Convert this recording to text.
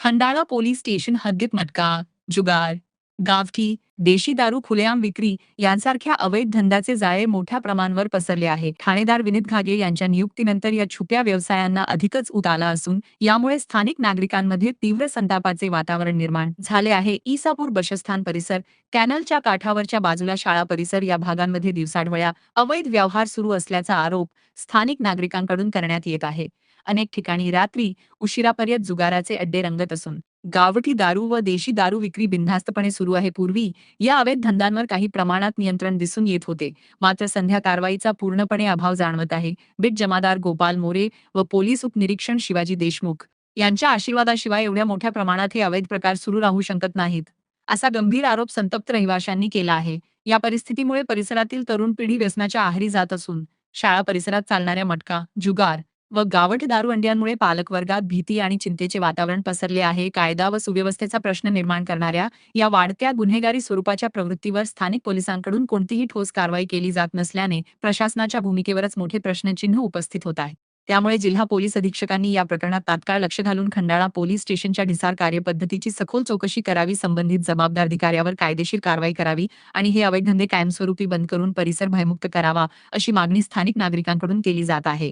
Khandala police station हद्दीत मटका, जुगार, गावठी, देशी दारू खुलेआम विक्री यांसारख्या अवैध धंद्याचे जाळे मोठ्या प्रमाणावर पसरले आहे. ठाणेदार विनीत घागे यांच्या नियुक्तीनंतर या छुप्या व्यवसायांना अधिकच ऊत आला असून यामुळे स्थानिक नागरिकांमध्ये तीव्र संतापाचे वातावरण निर्माण झाले आहे. ईसापूर बसस्थान परिसर, कॅनलच्या काठावरच्या बाजूला शाळा परिसर या भागांमध्ये दिवसाढवळ्या अवैध व्यवहार सुरू असल्याचा आरोप स्थानिक नागरिकांकडून करण्यात येत आहे. अनेक ठिकाणी रात्री उशिरापर्यंत जुगाराचे अड्डे रंगत असून गावठी दारू व देशी दारू विक्री बिनधास्तपणे सुरू आहे. पूर्वी या अवैध धंद्यांवर काही प्रमाणात नियंत्रण दिसून येत होते, मात्र सध्या कारवाईचा पूर्णपणे अभाव जाणवत आहे. बीट जमादार गोपाल मोरे व पोलीस उपनिरीक्षक शिवाजी देशमुख यांच्या आशीर्वादाशिवाय एवढ्या मोठ्या प्रमाणात हे अवैध प्रकार सुरू राहू शकत नाहीत, असा गंभीर आरोप संतप्त रहिवाशांनी केला आहे. या परिस्थितीमुळे परिसरातील तरुण पिढी व्यसनाच्या आहारी जात असून शाळा परिसरात चालणाऱ्या मटका, जुगार व गावठी दारू अंड्यांमुळे पालकवर्गात भीती आणि चिंतेचे वातावरण पसरले आहे. कायदा व सुव्यवस्थेचा प्रश्न निर्माण करणाऱ्या या वाढत्या गुन्हेगारी स्वरूपाच्या प्रवृत्तीवर स्थानिक पोलिसांकडून कोणतीही ठोस कारवाई केली जात नसल्याने प्रशासनाच्या भूमिकेवरच मोठे प्रश्नचिन्ह उपस्थित होत आहे. त्यामुळे जिल्हा पोलीस अधीक्षकांनी या प्रकरणात तात्काळ लक्ष घालून खंडाळा पोलीस स्टेशनच्या ढिसाळ कार्यपद्धतीची सखोल चौकशी करावी, संबंधित जबाबदार अधिकाऱ्यावर कायदेशीर कारवाई करावी आणि हे अवैध धंदे कायमस्वरूपी बंद करून परिसर भयमुक्त करावा, अशी मागणी स्थानिक नागरिकांकडून केली जात आहे.